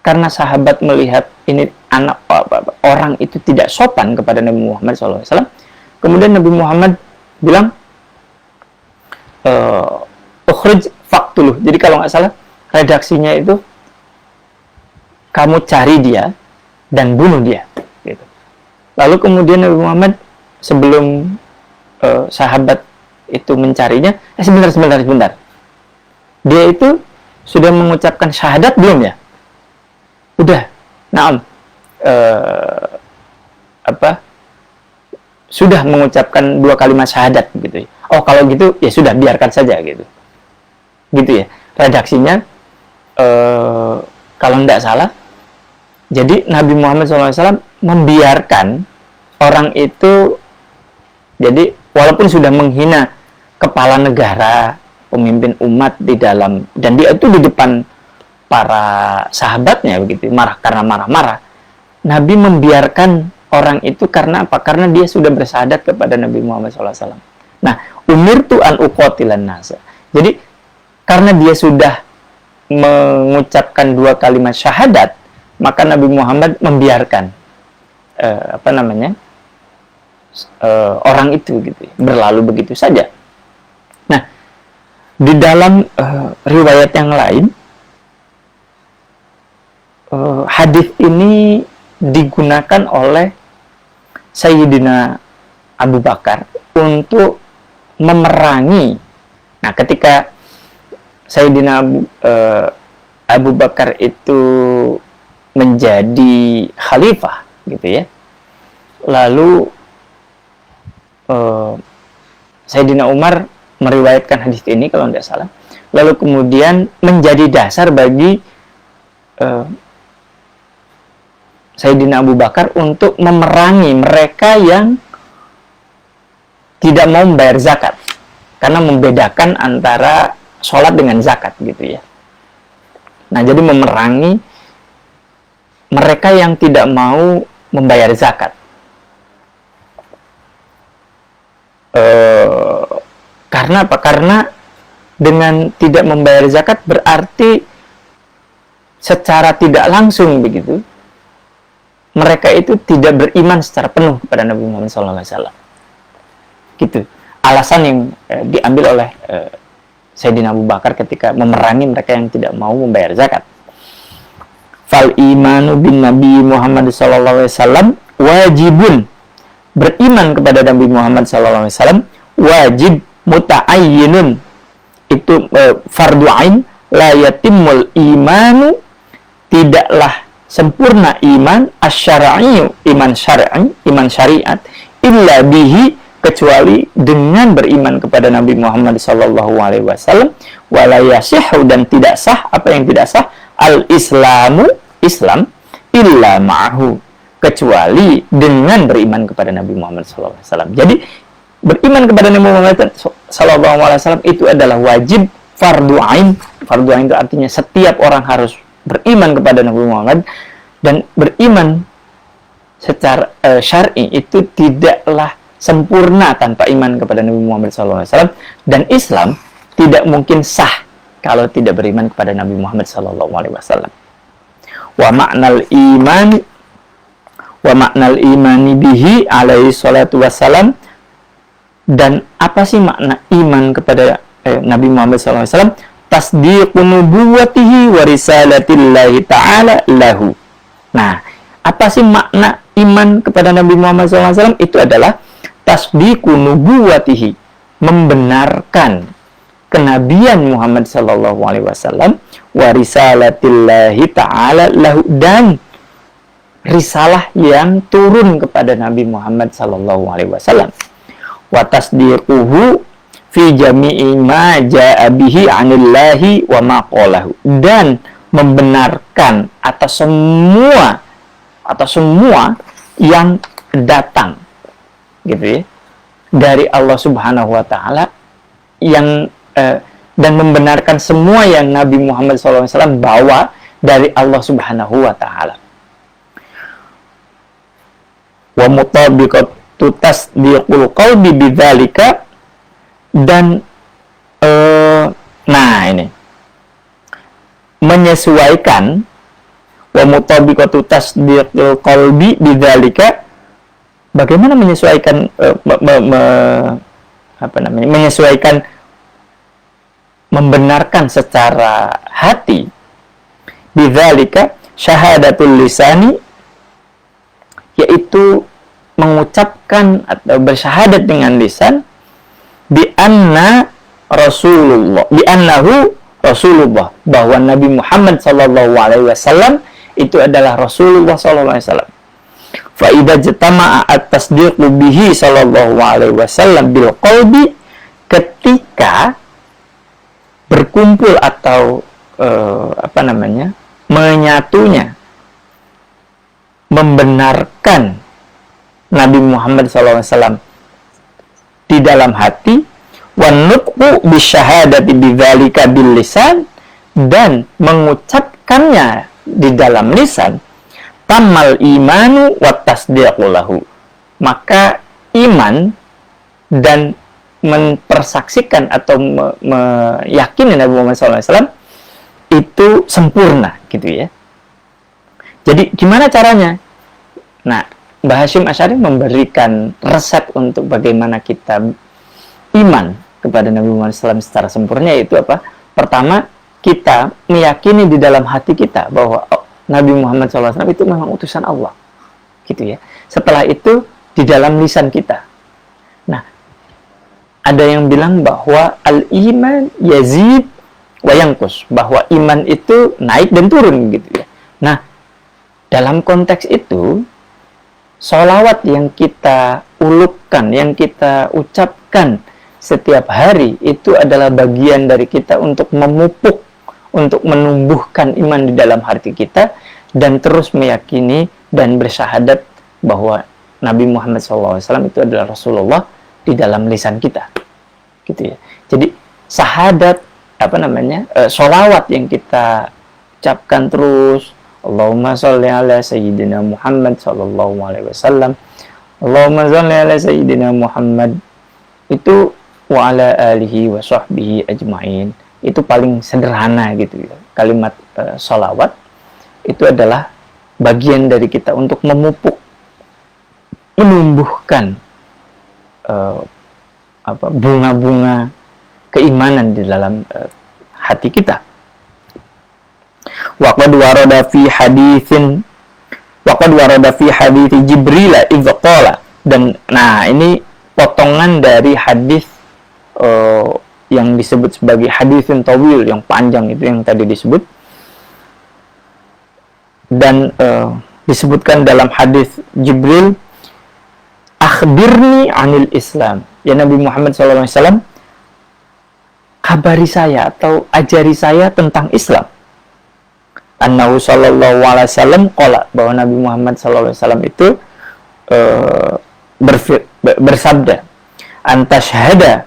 karena sahabat melihat ini orang itu tidak sopan kepada Nabi Muhammad SAW, kemudian Nabi Muhammad bilang, ukhrij faqtuluh. Jadi kalau nggak salah redaksinya itu, kamu cari dia dan bunuh dia gitu. Lalu kemudian Nabi Muhammad sebelum sahabat itu mencarinya, sebentar, dia itu sudah mengucapkan syahadat belum ya? Udah, naam, sudah mengucapkan 2 kalimat syahadat gitu ya. Oh, kalau gitu ya sudah, biarkan saja gitu ya redaksinya. Kalau tidak salah, jadi Nabi Muhammad SAW membiarkan orang itu, jadi walaupun sudah menghina kepala negara, pemimpin umat di dalam, dan dia itu di depan para sahabatnya begitu, karena marah-marah, Nabi membiarkan orang itu karena apa? Karena dia sudah bersyahadat kepada Nabi Muhammad SAW. Nah, umirtu an uqatilan nasa. Jadi karena dia sudah mengucapkan 2 kalimat syahadat, maka Nabi Muhammad membiarkan orang itu gitu, berlalu begitu saja. Nah, di dalam riwayat yang lain, hadis ini digunakan oleh Sayyidina Abu Bakar untuk memerangi. Nah, ketika Sayyidina Abu Bakar itu menjadi khalifah gitu ya, lalu Sayyidina Umar meriwayatkan hadis ini kalau tidak salah, lalu kemudian menjadi dasar bagi Sayyidina Abu Bakar untuk memerangi mereka yang tidak mau membayar zakat, karena membedakan antara sholat dengan zakat gitu ya. Nah, jadi memerangi mereka yang tidak mau membayar zakat. Karena apa? Karena dengan tidak membayar zakat berarti secara tidak langsung begitu, mereka itu tidak beriman secara penuh kepada Nabi Muhammad SAW. Gitu. Alasan yang diambil oleh Sayyidina Abu Bakar ketika memerangi mereka yang tidak mau membayar zakat. Fal imanu bin Nabi Muhammad SAW wajibun. Beriman kepada Nabi Muhammad SAW wajib muta'ayyinun. Itu fardu ain. La yatimul imanu, tidaklah sempurna iman asyara'i, iman syar'i, iman syariat, illa bihi, kecuali dengan beriman kepada Nabi Muhammad SAW. Wala yasihu, dan tidak sah. Apa yang tidak sah? Al-islamu, Islam, illa ma'ahu, kecuali dengan beriman kepada Nabi Muhammad SAW. Jadi beriman kepada Nabi Muhammad SAW itu adalah wajib, fardu ain. Fardu ain itu artinya setiap orang harus beriman kepada Nabi Muhammad, dan beriman secara syar'i itu tidaklah sempurna tanpa iman kepada Nabi Muhammad SAW, dan Islam tidak mungkin sah kalau tidak beriman kepada Nabi Muhammad SAW. Wa ma'nal imani bihi alaihi salatu wassalam, dan apa sih makna iman kepada Nabi Muhammad SAW? Tasdiqu nubuwwatihi wa risalatillahi ta'ala lahu. Nah, apa sih makna iman kepada Nabi Muhammad SAW? Itu adalah tasdiqu nubuwwatihi, membenarkan kenabian Muhammad sallallahu alaihi wasallam, wa risalatillahi ta'ala lahu, dan risalah yang turun kepada Nabi Muhammad sallallahu alaihi wasallam, wa tasdiquhu fi jami'i ma ja'a bihi 'anillahi wa ma qalahu, dan membenarkan atas semua yang datang gitu ya dari Allah Subhanahu wa taala, yang dan membenarkan semua yang Nabi Muhammad SAW bawa dari Allah Subhanahu wa taala. Wa mutabiqatu tasdiqul qalbi bidzalika, dan nah ini menyesuaikan, wa mutabiqatu tasdiqul qalbi bidzalika, bagaimana menyesuaikan menyesuaikan, membenarkan secara hati, bidzalika syahadatul lisani, yaitu mengucapkan atau bersyahadat dengan lisan, bi annahu Rasulullah, bahwa Nabi Muhammad sallallahu alaihi wasallam itu adalah Rasulullah sallallahu alaihi wasallam. Fa idza jatama'a at-tasdiqu bihi sallallahu alaihi wasallam bil qalbi, ketika berkumpul atau menyatunya membenarkan Nabi Muhammad SAW di dalam hati, wa nutqu bisyahadati bidzalika bil lisan, dan mengucapkannya di dalam lisan, tamal imanu wa tasdiqu lahu, maka iman dan mempersaksikan atau meyakini Nabi Muhammad SAW itu sempurna gitu ya. Jadi gimana caranya? Nah, Mbah Hasyim Asy'ari memberikan resep untuk bagaimana kita iman kepada Nabi Muhammad SAW secara sempurna, yaitu apa? Pertama, kita meyakini di dalam hati kita bahwa Nabi Muhammad SAW itu memang utusan Allah, gitu ya. Setelah itu di dalam lisan kita. Nah, ada yang bilang bahwa al-iman yazid wa yanqus, bahwa iman itu naik dan turun, gitu ya. Nah, dalam konteks itu, sholawat yang kita ulupkan, yang kita ucapkan setiap hari, itu adalah bagian dari kita untuk memupuk, untuk menumbuhkan iman di dalam hati kita, dan terus meyakini dan bersyahadat bahwa Nabi Muhammad SAW itu adalah Rasulullah di dalam lisan kita, gitu ya. Jadi syahadat, sholawat yang kita ucapkan terus, Allahumma sholli ala sayyidina Muhammad sallallahu alaihi wasallam, Allahumma sholli ala sayyidina Muhammad, itu wa ala alihi wa sahbihi ajma'in, itu paling sederhana gitu ya. Kalimat sholawat itu adalah bagian dari kita untuk memupuk, menumbuhkan bunga-bunga keimanan di dalam hati kita. Waqad warada fi haditsin Jibril idz qala, dan nah ini potongan dari hadis yang disebut sebagai haditsun tawil, yang panjang itu yang tadi disebut, dan disebutkan dalam hadis Jibril, akhbirni anil Islam, ya Nabi Muhammad SAW, kabari saya atau ajari saya tentang Islam. Annahu sallallahu alaihi wasallam qala, bahwa Nabi Muhammad sallallahu alaihi wasallam itu bersabda, antashhada,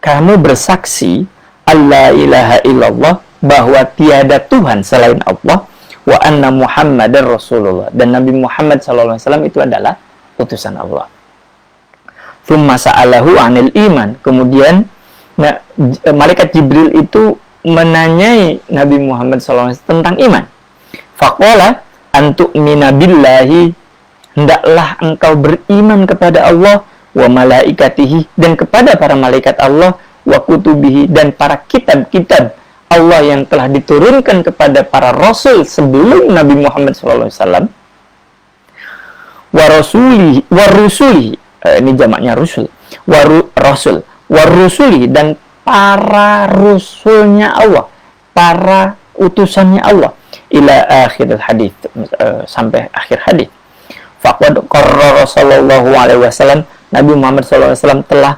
kamu bersaksi, alla ilaha illallah, bahwa tiada Tuhan selain Allah, wa anna Muhammadar Rasulullah, dan Nabi Muhammad sallallahu alaihi wasallam itu adalah utusan Allah. Tsumma sa'alahu 'anil iman, kemudian malaikat Jibril itu menanyai Nabi Muhammad SAW tentang iman. Faqala antu'mina billahi, hendaklah engkau beriman kepada Allah, wa malaikatihi, dan kepada para malaikat Allah, wa kutubihi, dan para kitab-kitab Allah yang telah diturunkan kepada para rasul sebelum Nabi Muhammad SAW, wa rusulihi, ini jamaknya rusul, rasul, wa rusulihi, dan para rasulnya Allah, para utusannya Allah, ila akhir hadis, sampai akhir hadis. Faqad qarrara sallallahu alaihi wasallam, Nabi Muhammad sallallahu alaihi wasallam telah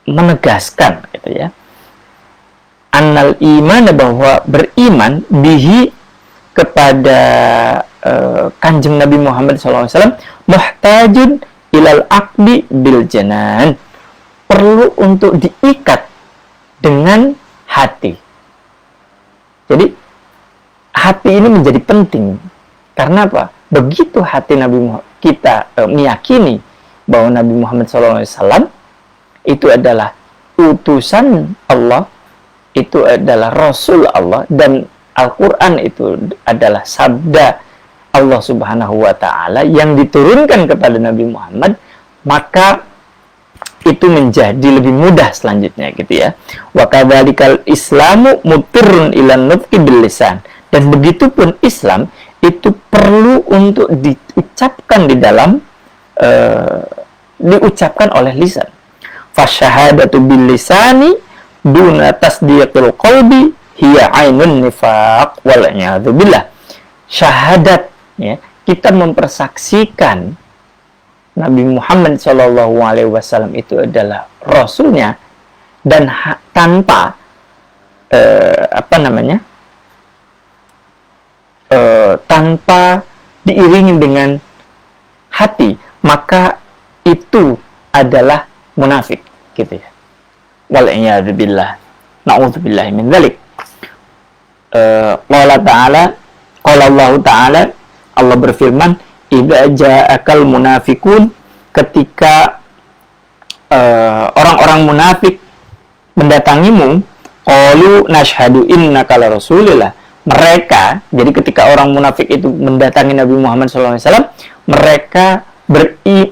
menegaskan gitu ya, annal iman, bahwa beriman bihi, kepada kanjeng Nabi Muhammad SAW, muhtajun ilal aqdi bil janan, perlu untuk diikat dengan hati. Jadi hati ini menjadi penting. Karena apa? Begitu hati Nabi Muhammad, kita meyakini bahwa Nabi Muhammad SAW itu adalah utusan Allah, itu adalah Rasul Allah, dan Al-Quran itu adalah sabda Allah Subhanahu wa Ta'ala yang diturunkan kepada Nabi Muhammad, maka itu menjadi lebih mudah selanjutnya gitu ya. Wa kadzalikal Islamu mutirrun ilan nutqi bil lisan, dan begitupun Islam itu perlu untuk diucapkan di dalam diucapkan oleh lisan. Fasyahadatu bil lisani duna tasdiqil qalbi hiya ainun nifaq wal a'yadu billah. Syahadat ya, kita mempersaksikan Nabi Muhammad SAW itu adalah Rasulnya, dan tanpa tanpa diiringi dengan hati, maka itu adalah munafik gitu ya. Wal a'yadu billah. Na'udzubillahi min dzalik. Qala ta'ala, qala Allah ta'ala, Allah berfirman, idza ja'akal munafiqun, ketika orang-orang munafik mendatangimu, qalu nashhadu innaka la rasulillah. Mereka, jadi ketika orang munafik itu mendatangi Nabi Muhammad SAW, mereka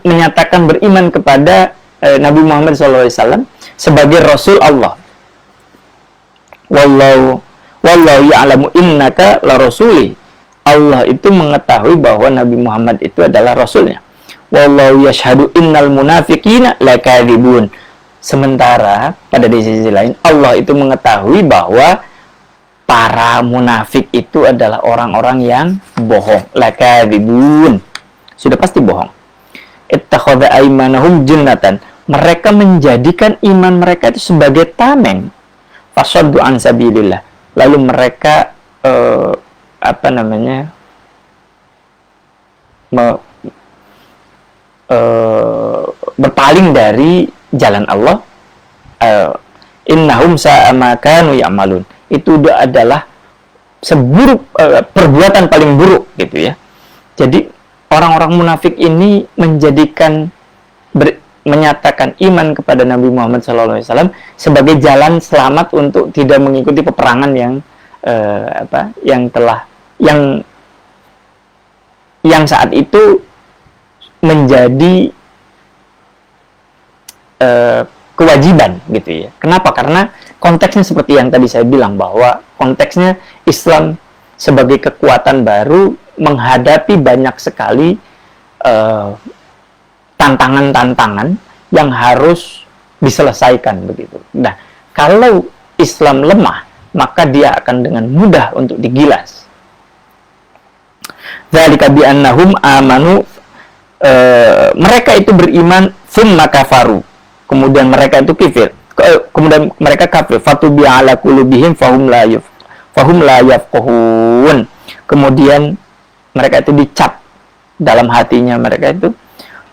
menyatakan beriman kepada Nabi Muhammad SAW sebagai Rasul Allah. Wallahu ya'lamu innaka la rasuli. Allah itu mengetahui bahwa Nabi Muhammad itu adalah Rasulnya. Wallahu yashhadu innal munafiqina lakadzibun. Sementara pada di sisi lain, Allah itu mengetahui bahwa para munafik itu adalah orang-orang yang bohong. Lakadzibun, sudah pasti bohong. Ittakhadha aymanahum junnatan, mereka menjadikan iman mereka itu sebagai tameng. Fasaddu an sabilillah, lalu mereka berpaling dari jalan Allah. Innahum sa'a ma kanu ya'malun, itu adalah seburuk perbuatan paling buruk gitu ya. Jadi orang-orang munafik ini menjadikan menyatakan iman kepada Nabi Muhammad SAW sebagai jalan selamat untuk tidak mengikuti peperangan yang saat itu menjadi kewajiban gitu ya. Kenapa? Karena konteksnya seperti yang tadi saya bilang, bahwa konteksnya Islam sebagai kekuatan baru menghadapi banyak sekali tantangan-tantangan yang harus diselesaikan begitu. Nah, kalau Islam lemah, maka dia akan dengan mudah untuk digilas. Dzalika bi annahum amanu, mereka itu beriman, tsumma kafaru, kemudian mereka itu kafir, kemudian mereka kafir, fatubi ala qulubihim fahum la yafqahun, kemudian mereka itu dicap dalam hatinya mereka itu,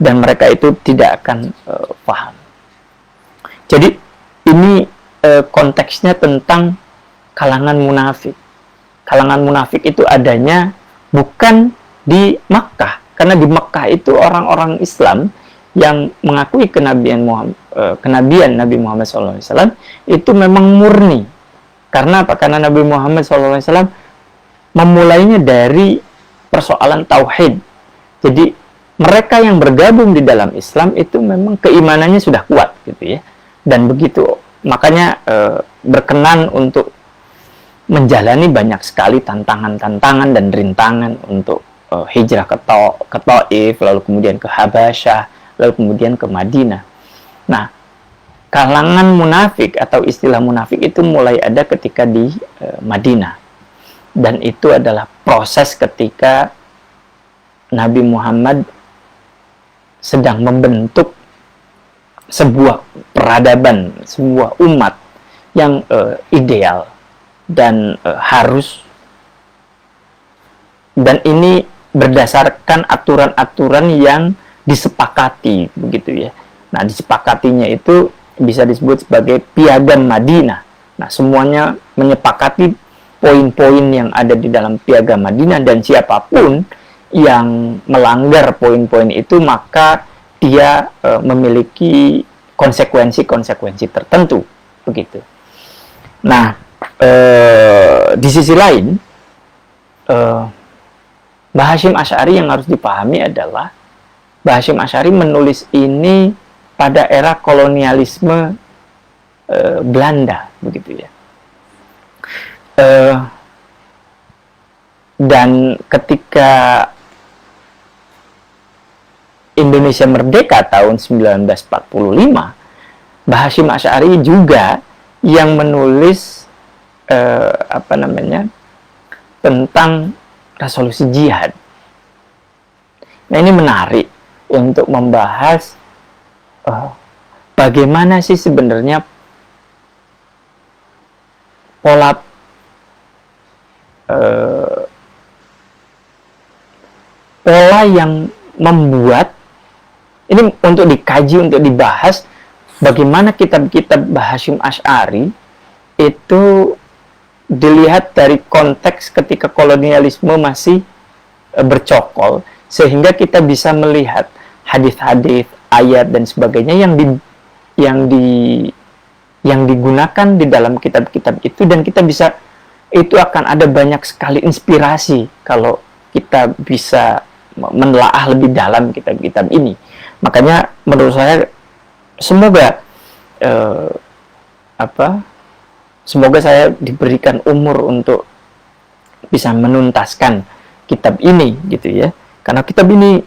dan mereka itu tidak akan paham. Jadi ini konteksnya tentang kalangan munafik. Kalangan munafik itu adanya bukan di Makkah, karena di Makkah itu orang-orang Islam yang mengakui kenabian Nabi Muhammad SAW itu memang murni. Karena apa? Karena Nabi Muhammad SAW memulainya dari persoalan tauhid. Jadi mereka yang bergabung di dalam Islam itu memang keimanannya sudah kuat gitu ya, dan begitu makanya berkenan untuk menjalani banyak sekali tantangan-tantangan dan rintangan untuk hijrah ke Taif, lalu kemudian ke Habasyah, lalu kemudian ke Madinah. Nah, kalangan munafik atau istilah munafik itu mulai ada ketika di Madinah. Dan itu adalah proses ketika Nabi Muhammad sedang membentuk sebuah peradaban, sebuah umat yang ideal dan harus, dan ini berdasarkan aturan-aturan yang disepakati, begitu ya. Nah, disepakatinya itu bisa disebut sebagai piagam Madinah. Nah, semuanya menyepakati poin-poin yang ada di dalam piagam Madinah, dan siapapun yang melanggar poin-poin itu maka dia memiliki konsekuensi-konsekuensi tertentu, begitu. Nah, di sisi lain, Mbah Hasyim Asy'ari yang harus dipahami adalah Mbah Hasyim Asy'ari menulis ini pada era kolonialisme Belanda, begitu ya. Dan ketika Indonesia merdeka tahun 1945, Mbah Hasyim Asy'ari juga yang menulis tentang resolusi jihad. Nah, ini menarik untuk membahas bagaimana sih sebenarnya pola yang membuat ini untuk dikaji, untuk dibahas bagaimana kitab-kitab Mbah Hasyim Asy'ari itu dilihat dari konteks ketika kolonialisme masih bercokol, sehingga kita bisa melihat hadis-hadis, ayat dan sebagainya yang digunakan di dalam kitab-kitab itu, dan kita bisa, itu akan ada banyak sekali inspirasi kalau kita bisa menelaah lebih dalam kitab-kitab ini. Makanya menurut saya semoga saya diberikan umur untuk bisa menuntaskan kitab ini, gitu ya. Karena kitab ini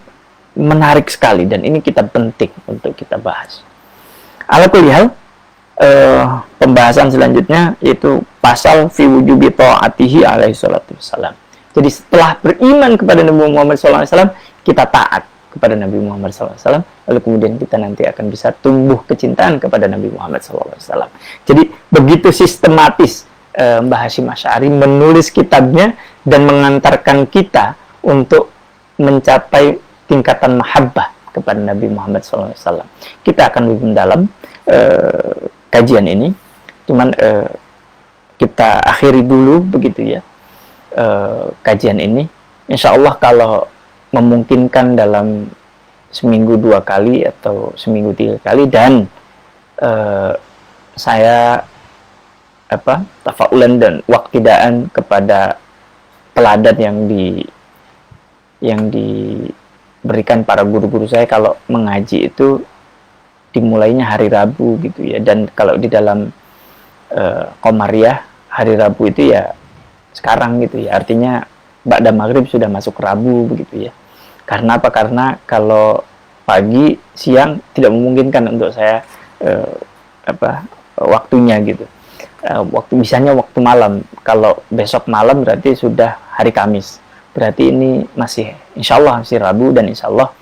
menarik sekali dan ini kitab penting untuk kita bahas. Ala kulli hal, pembahasan selanjutnya yaitu pasal fi wujubi ta'atihi alaihi salatu wassalam. Jadi setelah beriman kepada Nabi Muhammad SAW, kita taat kepada Nabi Muhammad SAW, lalu kemudian kita nanti akan bisa tumbuh kecintaan kepada Nabi Muhammad SAW. Jadi begitu sistematis Mbah Hasyim Asy'ari menulis kitabnya dan mengantarkan kita untuk mencapai tingkatan mahabbah kepada Nabi Muhammad SAW. Kita akan lebih mendalam kajian ini, cuman kita akhiri dulu, begitu ya, kajian ini. Insya Allah kalau memungkinkan dalam seminggu 2 kali atau seminggu 3 kali, dan saya tafaulan dan waktidaan kepada teladan yang diberikan para guru-guru saya kalau mengaji itu dimulainya hari Rabu, gitu ya. Dan kalau di dalam Komariah hari Rabu itu ya sekarang, gitu ya, artinya ba'da maghrib sudah masuk Rabu, begitu ya. Karena apa? Karena kalau pagi, siang tidak memungkinkan untuk saya waktunya, gitu. Misalnya waktu malam. Kalau besok malam berarti sudah hari Kamis. Berarti ini masih, insya Allah masih Rabu, dan insya Allah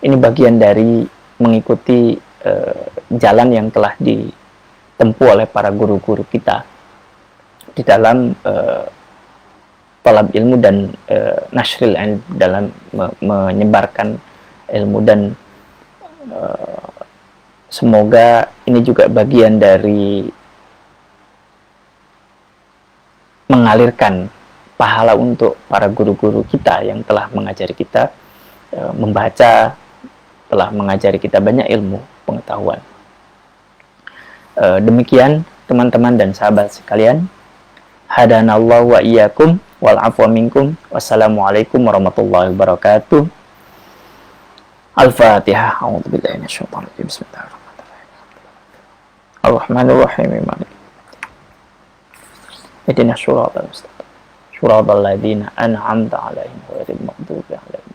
ini bagian dari mengikuti jalan yang telah ditempuh oleh para guru-guru kita di dalam talab ilmu dan nashril ilm, dalam menyebarkan ilmu. Dan semoga ini juga bagian dari mengalirkan pahala untuk para guru-guru kita yang telah mengajari kita membaca, telah mengajari kita banyak ilmu pengetahuan. Demikian teman-teman dan sahabat sekalian, hadanallahu wa iyyakum wal afwa minkum. Wassalamualaikum warahmatullahi wabarakatuh. Al-Fatihah. A'udzubillahi minasyaitonir rajim. Bismillahirrahmanirrahim. Ar-Rahmanir-Rahim. Maliki ihdinas siratal mustaqim. Siratal ladzina an'amta 'alaihim ghairil maghdubi 'alaihim